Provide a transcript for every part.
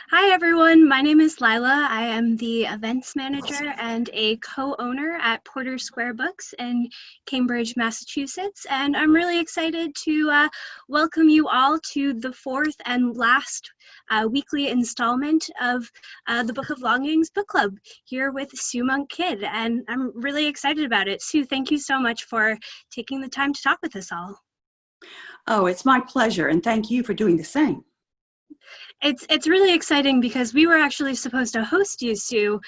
Hi, everyone. My name is Leila. I am the events manager and a co-owner at Porter Square Books in Cambridge, Massachusetts. And I'm really excited to welcome you all to the fourth and last weekly installment of the Book of Longings book club here with Sue Monk Kidd. And I'm really excited about it. Sue, thank you so much for taking the time to talk with us all. Oh, it's my pleasure, and thank you for doing the same. It's really exciting because we were actually supposed to host you, Sue,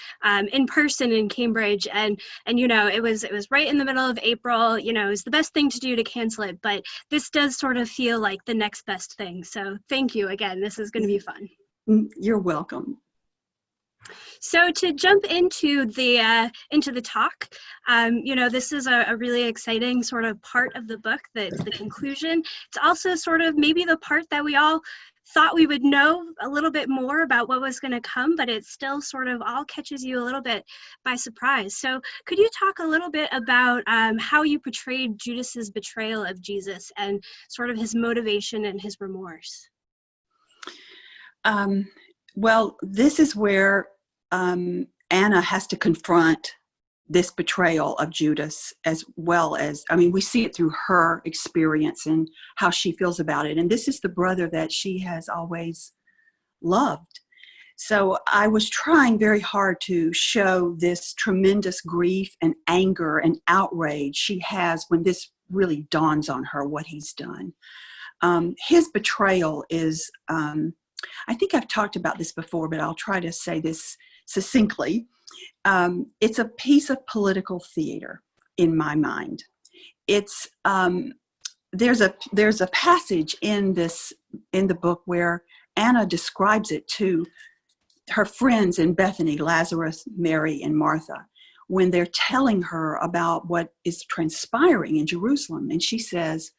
in person in Cambridge, and it was right in the middle of April. It was the best thing to do to cancel it, but this does sort of feel like the next best thing. So thank you again. This is going to be fun. You're welcome. So to jump into the talk, this is a really exciting sort of part of the book, the conclusion. It's also sort of maybe the part that we all thought we would know a little bit more about what was going to come, but it still sort of all catches you a little bit by surprise. So could you talk a little bit about how you portrayed Judas's betrayal of Jesus and sort of his motivation and his remorse? Well, this is where Anna has to confront this betrayal of Judas, as well as, we see it through her experience and how she feels about it. And this is the brother that she has always loved. So I was trying very hard to show this tremendous grief and anger and outrage she has when this really dawns on her what he's done. His betrayal is, I think I've talked about this before, but I'll try to say this succinctly. It's a piece of political theater in my mind. It's there's a passage in the book where Anna describes it to her friends in Bethany, Lazarus, Mary, and Martha, when they're telling her about what is transpiring in Jerusalem. And she says,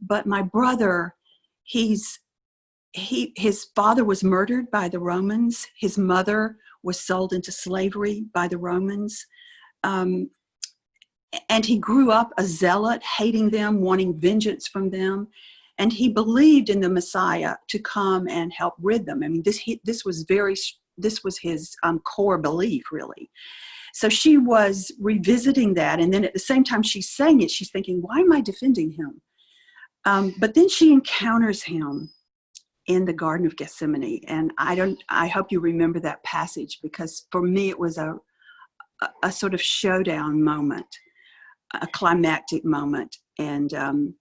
"But my brother, his father was murdered by the Romans. His mother was sold into slavery by the Romans. And he grew up a zealot, hating them, wanting vengeance from them. And he believed in the Messiah to come and help rid them." This was his core belief, really. So she was revisiting that. And then at the same time she's saying it, she's thinking, why am I defending him? But then she encounters him in the Garden of Gethsemane. And I hope you remember that passage, because for me it was a sort of showdown moment, a climactic moment. And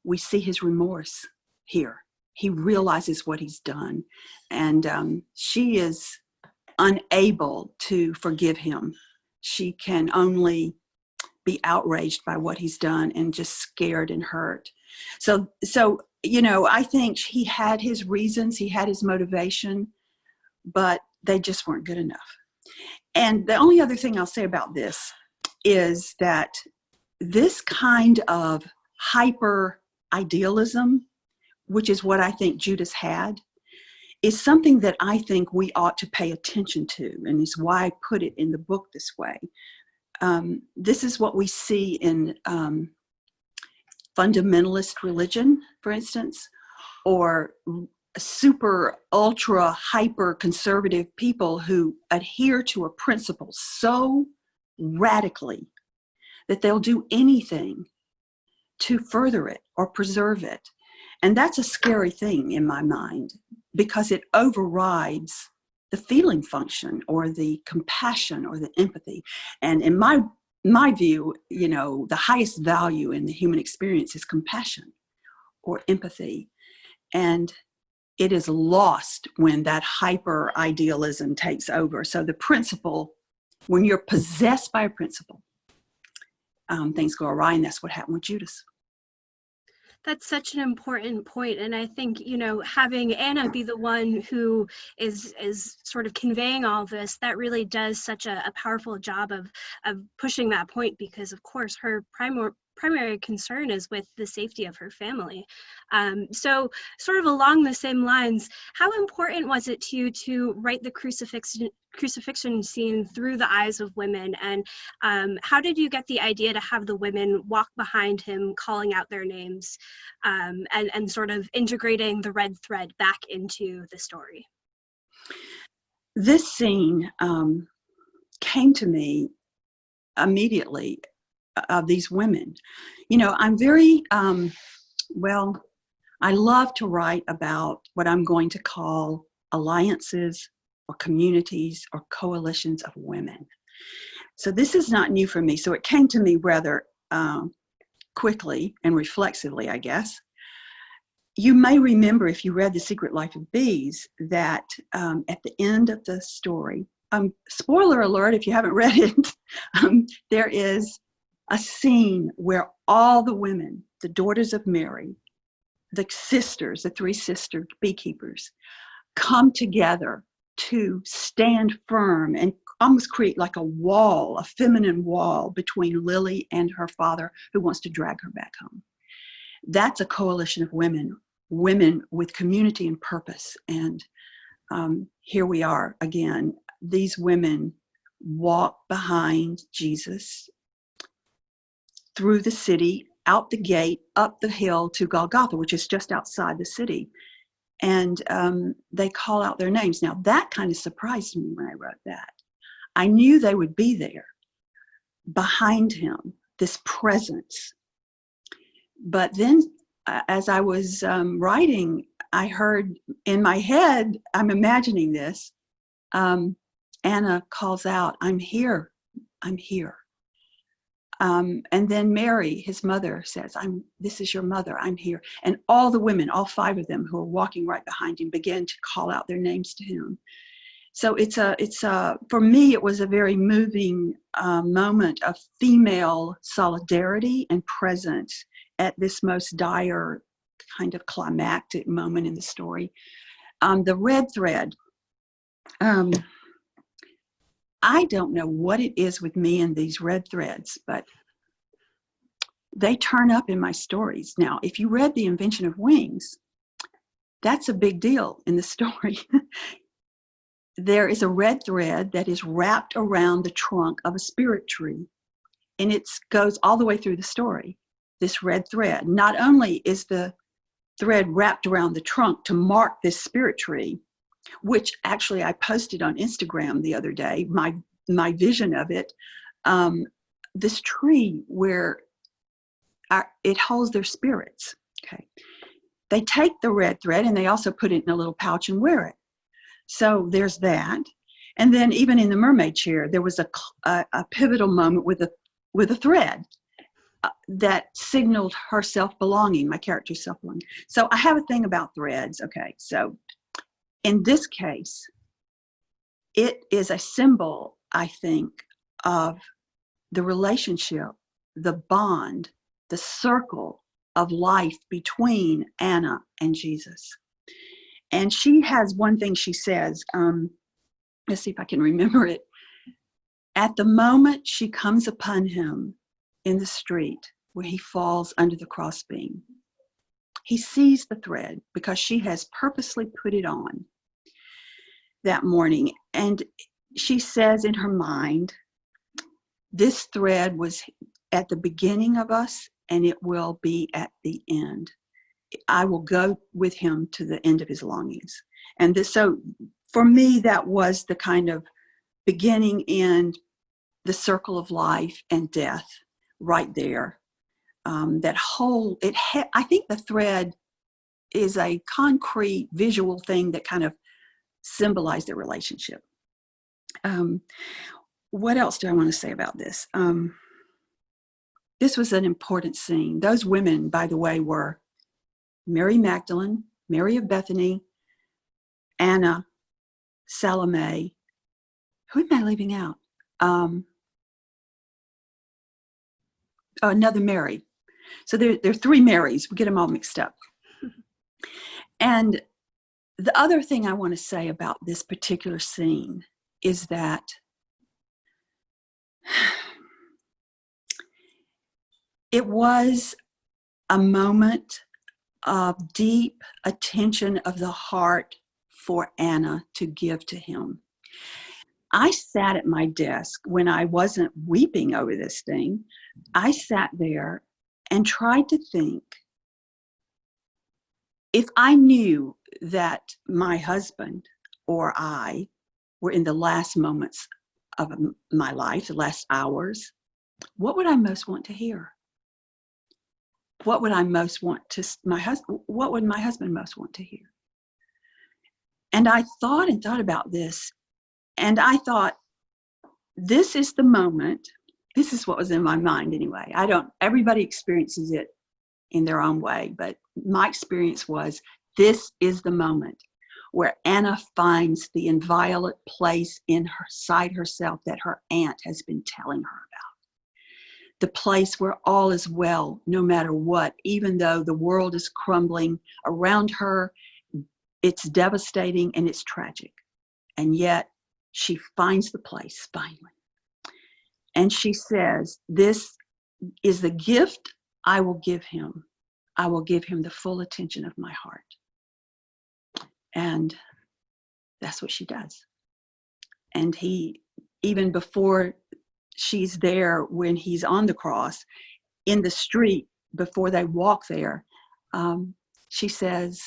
we see his remorse here. He realizes what he's done. And she is unable to forgive him. She can only be outraged by what he's done and just scared and hurt. So I think he had his reasons, he had his motivation, but they just weren't good enough. And the only other thing I'll say about this is that this kind of hyper idealism, which is what I think Judas had, is something that I think we ought to pay attention to, and is why I put it in the book this way. This is what we see in fundamentalist religion, for instance, or super, ultra, hyper conservative people who adhere to a principle so radically that they'll do anything to further it or preserve it. And that's a scary thing in my mind, because it overrides the feeling function or the compassion or the empathy. And in my view, the highest value in the human experience is compassion or empathy. And it is lost when that hyper idealism takes over. So the principle, when you're possessed by a principle, things go awry, and that's what happened with Judas. That's such an important point. And I think, having Anna be the one who is sort of conveying all this, that really does such a powerful job of pushing that point, because of course her primary concern is with the safety of her family. So sort of along the same lines, how important was it to you to write the crucifixion scene through the eyes of women? And how did you get the idea to have the women walk behind him, calling out their names, and sort of integrating the red thread back into the story? this scene came to me immediately of these women. I'm very, well, I love to write about what I'm going to call alliances or communities or coalitions of women. So this is not new for me. So it came to me rather quickly and reflexively, I guess. You may remember, if you read The Secret Life of Bees, that at the end of the story, spoiler alert if you haven't read it, there is a scene where all the women, the daughters of Mary, the sisters, the three sister beekeepers, come together to stand firm and almost create like a wall, a feminine wall between Lily and her father, who wants to drag her back home. That's a coalition of women with community and purpose. And here we are again. These women walk behind Jesus through the city, out the gate, up the hill to Golgotha, which is just outside the city. And they call out their names. Now, that kind of surprised me when I wrote that. I knew they would be there behind him, this presence. But then as I was writing, I heard in my head, I'm imagining this, Anna calls out, "I'm here, I'm here." And then Mary, his mother, says, "This is your mother, I'm here." And all the women, all five of them who are walking right behind him, begin to call out their names to him. So for me, it was a very moving moment of female solidarity and presence at this most dire kind of climactic moment in the story. The red thread, I don't know what it is with me and these red threads, but they turn up in my stories. Now, if you read The Invention of Wings, that's a big deal in the story. There is a red thread that is wrapped around the trunk of a spirit tree, and it goes all the way through the story, this red thread. Not only is the thread wrapped around the trunk to mark this spirit tree, which actually I posted on Instagram the other day, my vision of it, this tree where it holds their spirits. Okay, they take the red thread and they also put it in a little pouch and wear it. So there's that. And then even in the mermaid chair, there was a pivotal moment with a thread that signaled her self-belonging, my character's self-belonging. So I have a thing about threads. Okay, so in this case, it is a symbol, I think, of the relationship, the bond, the circle of life between Anna and Jesus. And she has one thing she says, let's see if I can remember it. At the moment she comes upon him in the street where he falls under the crossbeam, he sees the thread because she has purposely put it on that morning. And she says in her mind, this thread was at the beginning of us and it will be at the end. I will go with him to the end of his longings. And so for me, that was the kind of beginning in the circle of life and death right there. That whole, I think the thread is a concrete visual thing that kind of symbolized their relationship. What else do I want to say about this? This was an important scene. Those women, by the way, were Mary Magdalene, Mary of Bethany, Anna, Salome. Who am I leaving out? Another Mary. So there are three Marys. We get them all mixed up. And the other thing I want to say about this particular scene is that it was a moment of deep attention of the heart for Anna to give to him. I sat at my desk when I wasn't weeping over this thing. I sat there and tried to think, if I knew that my husband or I were in the last moments of my life, the last hours, what would I most want to hear? What would I most want to, what would my husband most want to hear? And I thought and thought about this, and I thought, this is the moment. This is what was in my mind anyway. Everybody experiences it in their own way, but my experience was, this is the moment where Anna finds the inviolate place inside herself that her aunt has been telling her about. The place where all is well, no matter what, even though the world is crumbling around her, it's devastating and it's tragic. And yet she finds the place finally. And she says, this is the gift I will give him. I will give him the full attention of my heart. And that's what she does. And he, even before she's there, when he's on the cross, in the street, before they walk there, she says,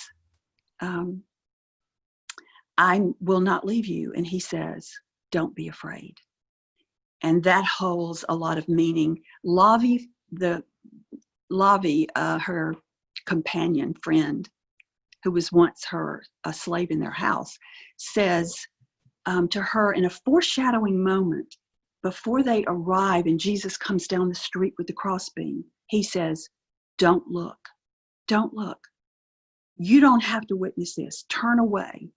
I will not leave you. And he says, don't be afraid. And that holds a lot of meaning. Lavi, her companion friend, who was once a slave in their house, says to her in a foreshadowing moment, before they arrive and Jesus comes down the street with the crossbeam, he says, don't look, don't look. You don't have to witness this, turn away.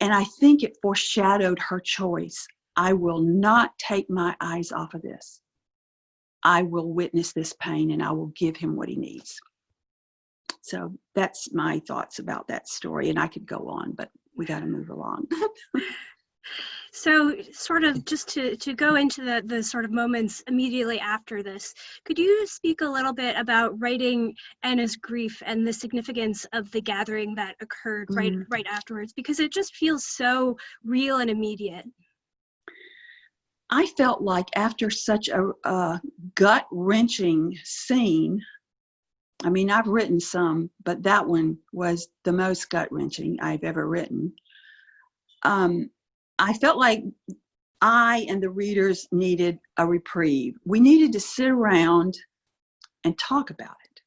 And I think it foreshadowed her choice. I will not take my eyes off of this. I will witness this pain and I will give him what he needs. So that's my thoughts about that story. And I could go on, but we got to move along. So sort of just to go into the sort of moments immediately after this, could you speak a little bit about writing Anna's grief and the significance of the gathering that occurred right afterwards? Because it just feels so real and immediate. I felt like after such a gut-wrenching scene, I mean, I've written some, but that one was the most gut-wrenching I've ever written. I felt like I and the readers needed a reprieve. We needed to sit around and talk about it.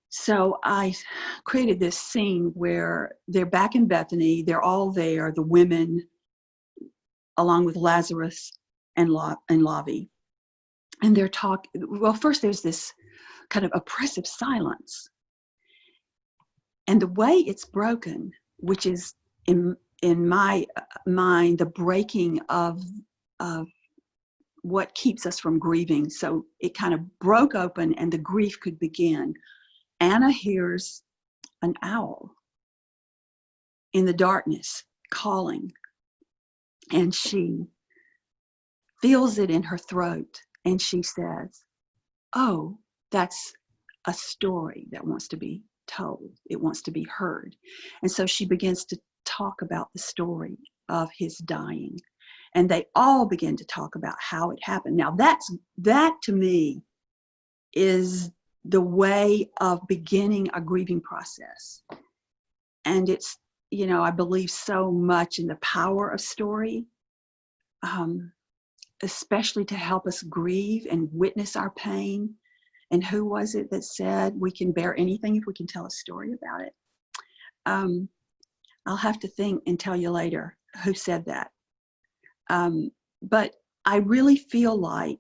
So I created this scene where they're back in Bethany. They're all there, the women, along with Lazarus and Lavi. And they're talking. Well, first there's this kind of oppressive silence. And the way it's broken, which is in my mind, the breaking of what keeps us from grieving. So it kind of broke open and the grief could begin. Anna hears an owl in the darkness calling, and she feels it in her throat, and she says, oh, that's a story that wants to be told. It wants to be heard. And so she begins to talk about the story of his dying. And they all begin to talk about how it happened. Now that to me is the way of beginning a grieving process. And it's, I believe so much in the power of story, especially to help us grieve and witness our pain. And who was it that said we can bear anything if we can tell a story about it? I'll have to think and tell you later who said that. But I really feel like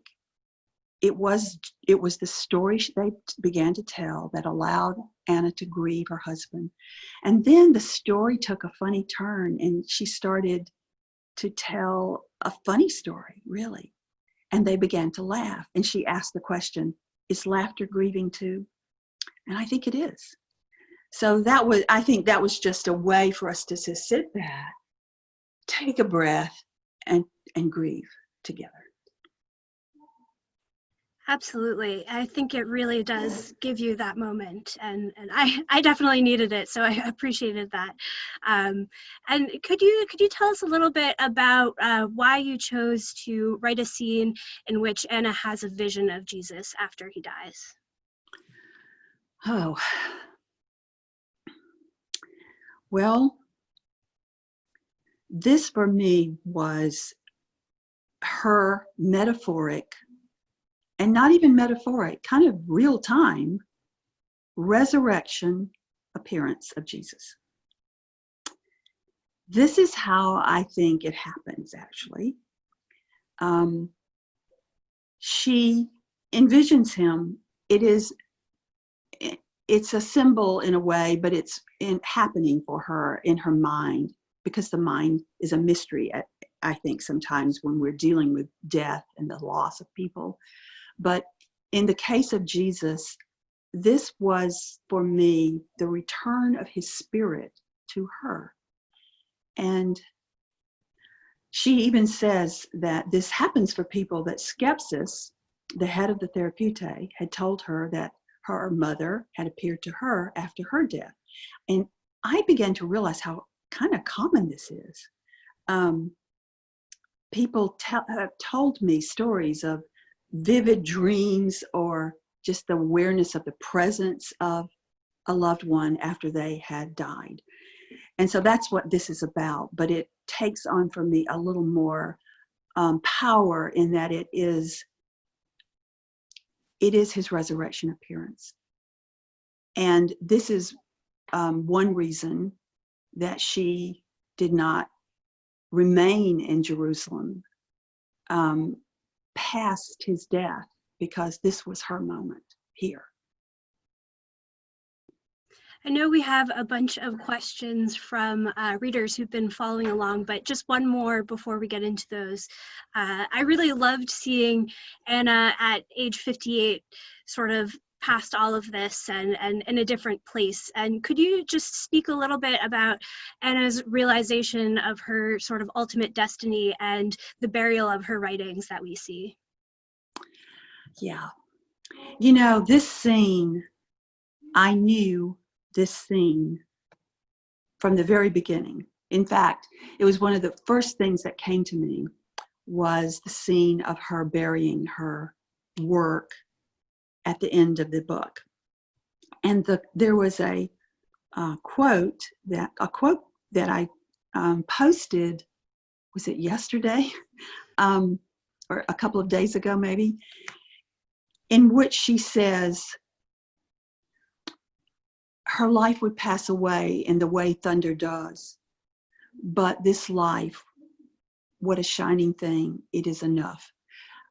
it was the story they began to tell that allowed Anna to grieve her husband. And then the story took a funny turn and she started to tell a funny story, really. And they began to laugh. And she asked the question, is laughter grieving too? And I think it is. So I think that was just a way for us to sit back, take a breath, and grieve together. Absolutely. I think it really does give you that moment. And I definitely needed it. So I appreciated that. And could you tell us a little bit about why you chose to write a scene in which Anna has a vision of Jesus after he dies? Oh, well, this for me was her metaphoric, and not even metaphoric, kind of real time resurrection appearance of Jesus. This is how I think it happens, actually. She envisions him. It's a symbol in a way, but it's happening for her in her mind, because the mind is a mystery, I think, sometimes when we're dealing with death and the loss of people. But in the case of Jesus, this was, for me, the return of his spirit to her. And she even says that this happens for people that Skepsis, the head of the Therapeutae, had told her that her mother had appeared to her after her death. And I began to realize how kind of common this is. People have told me stories of vivid dreams or just the awareness of the presence of a loved one after they had died. And so that's what this is about, but it takes on for me a little more power in that it is his resurrection appearance. And this is one reason that she did not remain in Jerusalem past his death, because this was her moment here. I know we have a bunch of questions from readers who've been following along, but just one more before we get into those. I really loved seeing Anna at age 58 sort of past all of this and in a different place. And could you just speak a little bit about Anna's realization of her sort of ultimate destiny and the burial of her writings that we see? Yeah. You know, this scene, I knew this scene from the very beginning. In fact, it was one of the first things that came to me, was the scene of her burying her work at the end of the book. And there was a quote that I posted, was it yesterday? Or a couple of days ago maybe, in which she says, her life would pass away in the way thunder does, but this life, what a shining thing, it is enough.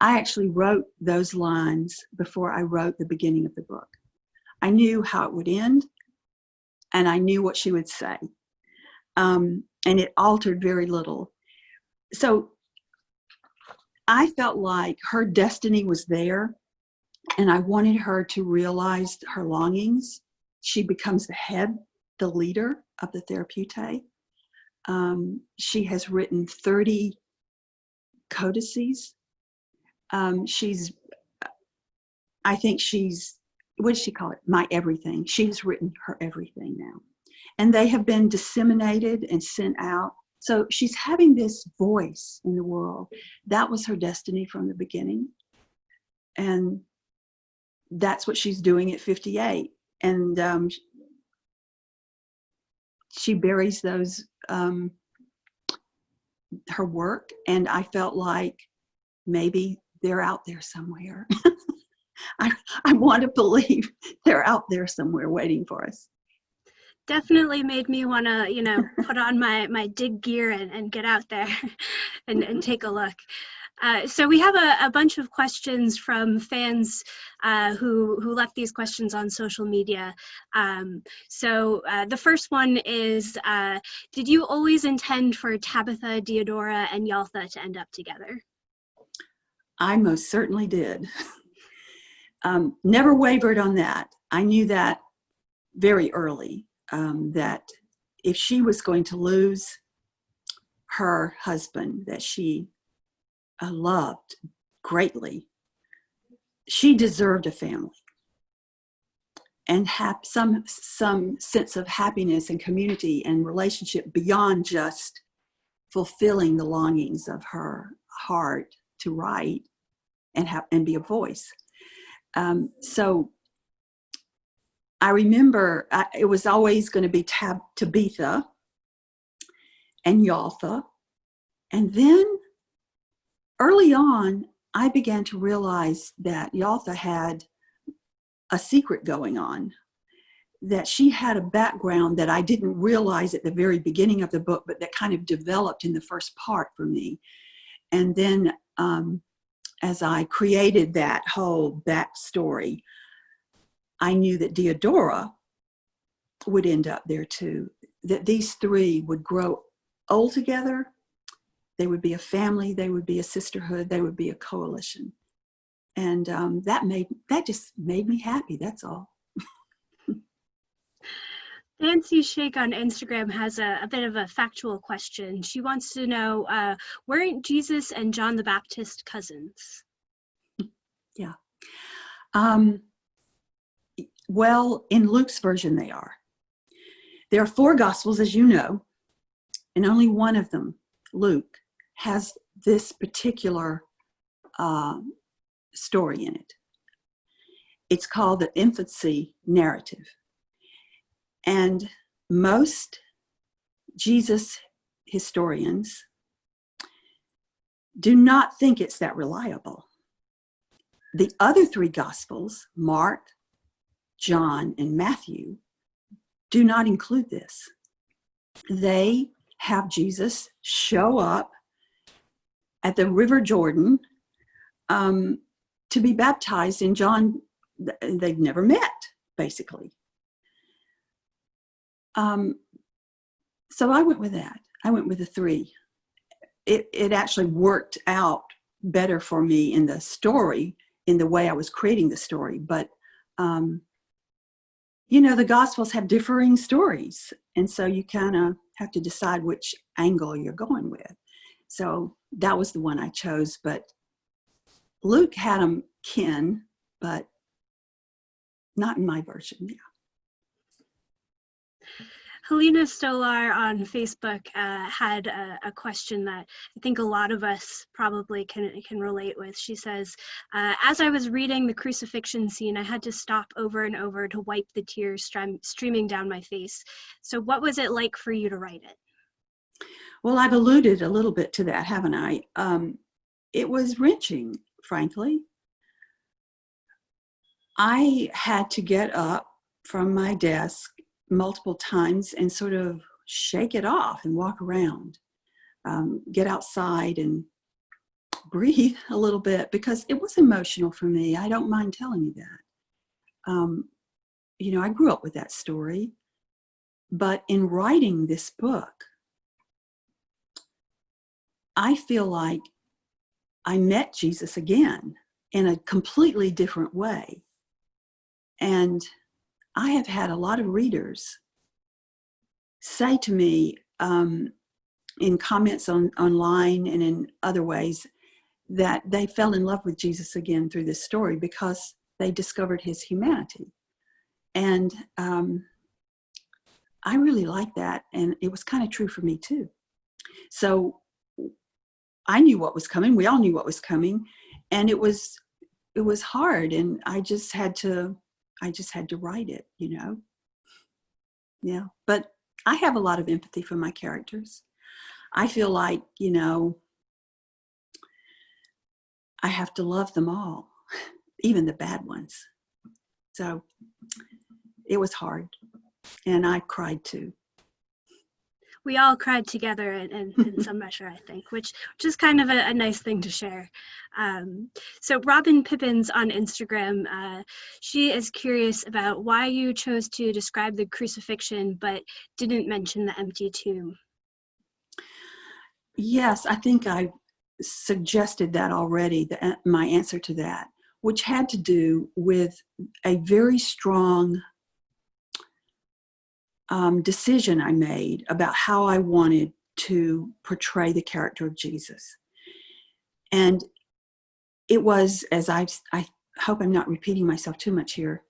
I actually wrote those lines before I wrote the beginning of the book. I knew how it would end, and I knew what she would say. And it altered very little. So I felt like her destiny was there, and I wanted her to realize her longings. She becomes the head, the leader of the Therapeutae. She has written 30 codices. I think she's, what does she call it? My everything. She's written her everything now. And they have been disseminated and sent out. So she's having this voice in the world. That was her destiny from the beginning. And that's what she's doing at 58. And she buries those, her work. And I felt like maybe they're out there somewhere. I want to believe they're out there somewhere waiting for us. Definitely made me want to, put on my dig gear and get out there and take a look. So we have a bunch of questions from fans who left these questions on social media. So the first one is, did you always intend for Tabitha, Deodora, and Yaltha to end up together? I most certainly did. Never wavered on that. I knew that very early, that if she was going to lose her husband that she loved greatly, she deserved a family and have some sense of happiness and community and relationship beyond just fulfilling the longings of her heart to write and be a voice. So I remember it was always going to be Tabitha and Yaltha, And then early on, I began to realize that Yaltha had a secret going on, that she had a background that I didn't realize at the very beginning of the book, but that kind of developed in the first part for me. And then as I created that whole backstory, I knew that Deodora would end up there too, that these three would grow old together. They would be a family, they would be a sisterhood, they would be a coalition. And that just made me happy, that's all. Nancy Shake on Instagram has a bit of a factual question. She wants to know, weren't Jesus and John the Baptist cousins? Yeah. Well, in Luke's version, they are. There are 4 Gospels, as you know, and only one of them, Luke, has this particular story in it. It's called the infancy narrative. And most Jesus historians do not think it's that reliable. The other 3 Gospels, Mark, John, and Matthew, do not include this. They have Jesus show up at the River Jordan to be baptized, and John, they've never met, basically. So I went with that. I went with the 3. It actually worked out better for me in the story, in the way I was creating the story. But, the Gospels have differing stories. And so you kind of have to decide which angle you're going with. So that was the one I chose. But Luke had them kin, but not in my version. Yeah. Helena Stolar on Facebook had a question that I think a lot of us probably can relate with. She says, as I was reading the crucifixion scene, I had to stop over and over to wipe the tears streaming down my face. So what was it like for you to write it? Well, I've alluded a little bit to that, haven't I? It was wrenching, frankly. I had to get up from my desk multiple times and sort of shake it off and walk around, get outside and breathe a little bit, because it was emotional for me. I don't mind telling you that. I grew up with that story, but in writing this book, I feel like I met Jesus again in a completely different way. And I have had a lot of readers say to me in comments online and in other ways that they fell in love with Jesus again through this story because they discovered his humanity. And I really like that. And it was kind of true for me too. So I knew what was coming. We all knew what was coming. And it was hard. And I just had to write it, Yeah. But I have a lot of empathy for my characters. I feel like, I have to love them all, even the bad ones. So it was hard. And I cried too. We all cried together in some measure, I think, which is kind of a nice thing to share. So Robin Pippins on Instagram, she is curious about why you chose to describe the crucifixion but didn't mention the empty tomb. Yes, I think I suggested that already, my answer to that, which had to do with a very strong decision I made about how I wanted to portray the character of Jesus. And it was, as I hope I'm not repeating myself too much here,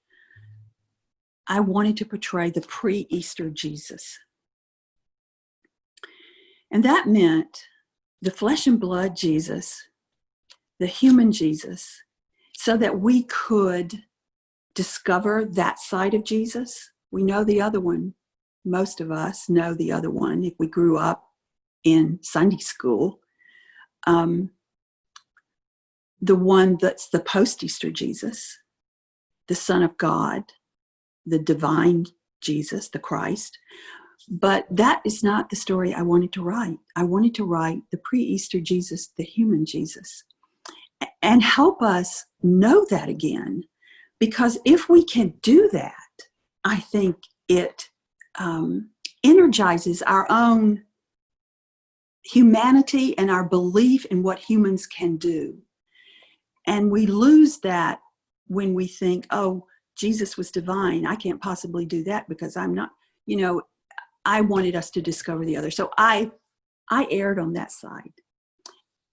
I wanted to portray the pre-Easter Jesus. And that meant the flesh and blood Jesus, the human Jesus, so that we could discover that side of Jesus. We know the other one. Most of us know the other one if we grew up in Sunday school. the one that's the post-Easter Jesus, the Son of God, the divine Jesus, the Christ. But that is not the story I wanted to write. I wanted to write the pre-Easter Jesus, the human Jesus, and help us know that again. Because if we can do that, I think it energizes our own humanity and our belief in what humans can do. And we lose that when we think, oh, Jesus was divine. I can't possibly do that because I'm not, I wanted us to discover the other. So I erred on that side.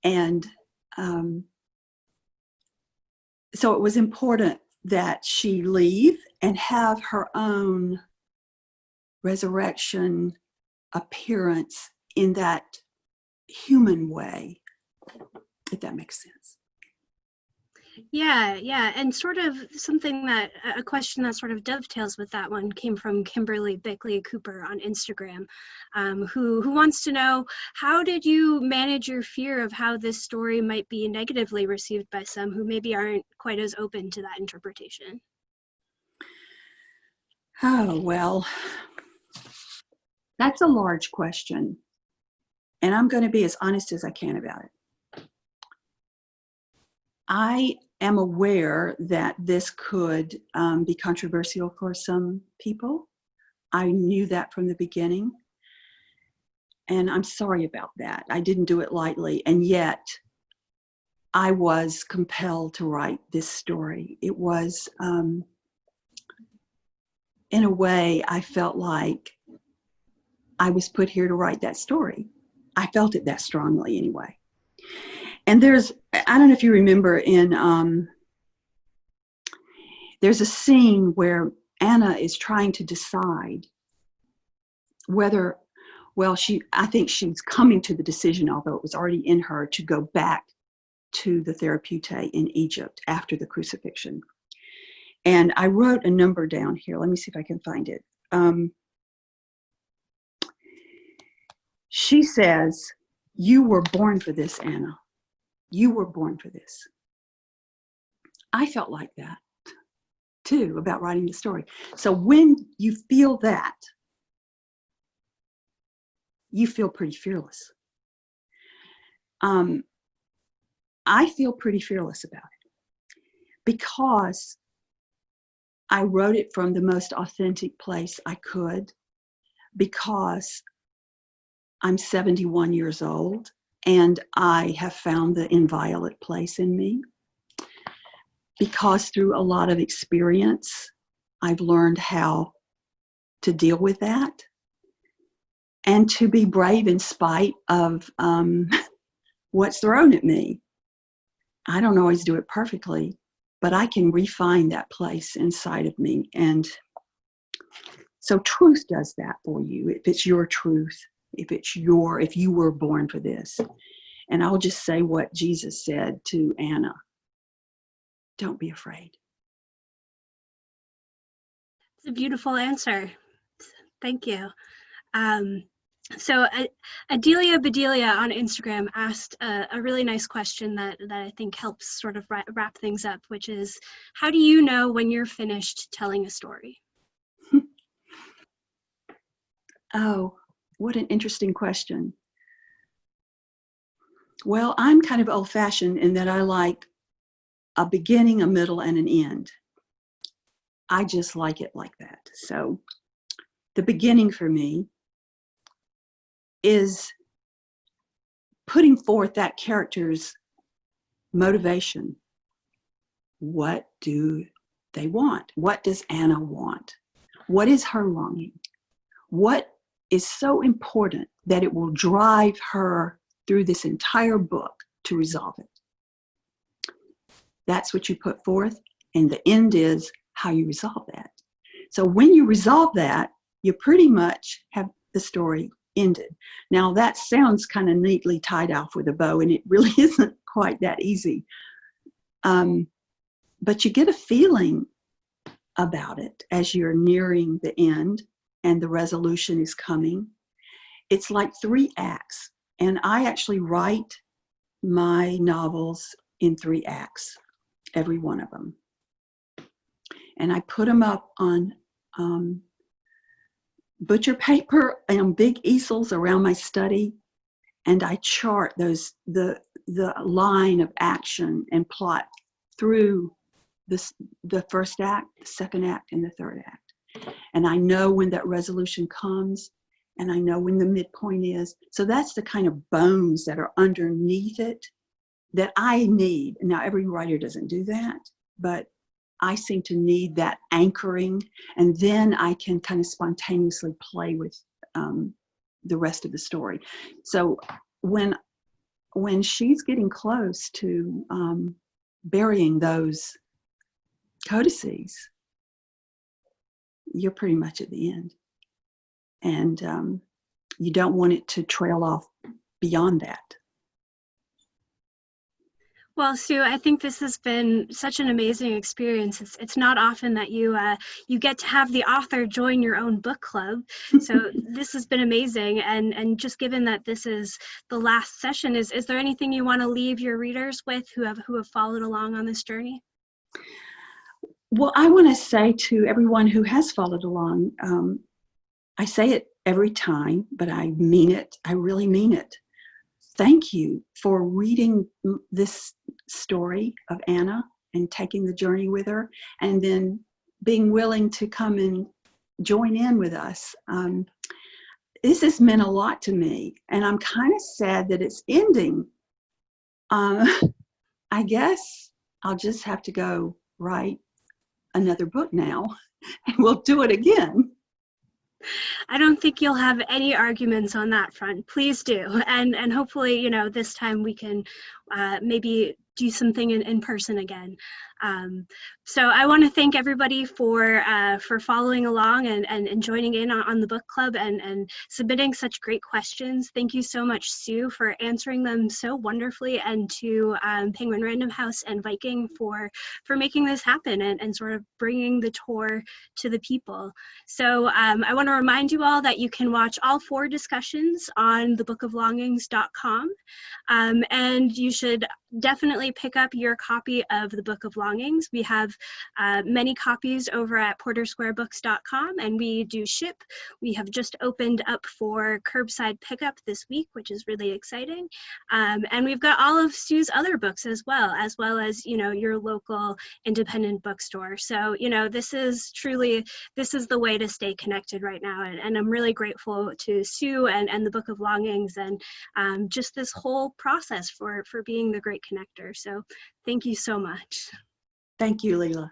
And so it was important that she leave and have her own resurrection appearance in that human way, if that makes sense. Yeah. And sort of a question that sort of dovetails with that one came from Kimberly Bickley Cooper on Instagram, who wants to know, how did you manage your fear of how this story might be negatively received by some who maybe aren't quite as open to that interpretation? Oh, well, that's a large question. And I'm going to be as honest as I can about it. I am aware that this could be controversial for some people. I knew that from the beginning. And I'm sorry about that. I didn't do it lightly. And yet, I was compelled to write this story. It was, in a way, I felt like I was put here to write that story. I felt it that strongly anyway. And I don't know if you remember there's a scene where Anna is trying to decide whether, I think she's coming to the decision, although it was already in her, to go back to the Therapeutae in Egypt after the crucifixion. And I wrote a number down here. Let me see if I can find it. She says, "You were born for this, Anna. You were born for this." I felt like that too about writing the story. So when you feel that, you feel pretty fearless. I feel pretty fearless about it because I wrote it from the most authentic place I could, because I'm 71 years old and I have found the inviolate place in me, because through a lot of experience, I've learned how to deal with that and to be brave in spite of what's thrown at me. I don't always do it perfectly, but I can refine that place inside of me. And so truth does that for you. If it's your truth, if you were born for this. And I'll just say what Jesus said to Anna: don't be afraid. It's a beautiful answer. Thank you. So Adelia Bedelia on Instagram asked a really nice question that I think helps sort of wrap things up, which is, how do you know when you're finished telling a story? Oh, what an interesting question. Well, I'm kind of old-fashioned in that I like a beginning, a middle, and an end. I just like it like that. So the beginning for me is putting forth that character's motivation. What do they want? What does Anna want? What is her longing? What is so important that it will drive her through this entire book to resolve it? That's what you put forth, and the end is how you resolve that. So when you resolve that, you pretty much have the story ended. Now that sounds kind of neatly tied off with a bow, and it really isn't quite that easy. But you get a feeling about it as you're nearing the end and the resolution is coming. It's like 3 acts. And I actually write my novels in 3 acts, every one of them. And I put them up on butcher paper and big easels around my study, and I chart the line of action and plot through the first act, the second act, and the third act. And I know when that resolution comes, and I know when the midpoint is. So that's the kind of bones that are underneath it that I need. Now, every writer doesn't do that, but I seem to need that anchoring, and then I can kind of spontaneously play with the rest of the story. So when she's getting close to burying those codices, you're pretty much at the end. And you don't want it to trail off beyond that. Well, Sue, I think this has been such an amazing experience. It's not often that you get to have the author join your own book club. So this has been amazing. And just given that this is the last session, is there anything you want to leave your readers with who have followed along on this journey? Well, I want to say to everyone who has followed along, I say it every time, but I mean it. I really mean it. Thank you for reading this story of Anna and taking the journey with her, and then being willing to come and join in with us. This has meant a lot to me, and I'm kind of sad that it's ending. I guess I'll just have to go write another book now, and we'll do it again. I don't think you'll have any arguments on that front. Please do. And hopefully, this time we can maybe do something in person again. So I want to thank everybody for following along and joining in on the book club and submitting such great questions. Thank you so much, Sue, for answering them so wonderfully, and to Penguin Random House and Viking for making this happen and sort of bringing the tour to the people. So I want to remind you all that you can watch all 4 discussions on thebookoflongings.com, and you should definitely pick up your copy of the Book of Longings. We have many copies over at portersquarebooks.com, and we do ship. We have just opened up for curbside pickup this week, which is really exciting. And we've got all of Sue's other books as well as your local independent bookstore. So this is the way to stay connected right now, and I'm really grateful to Sue and the Book of Longings and just this whole process for being the great connector. So thank you so much. Thank you, Leila.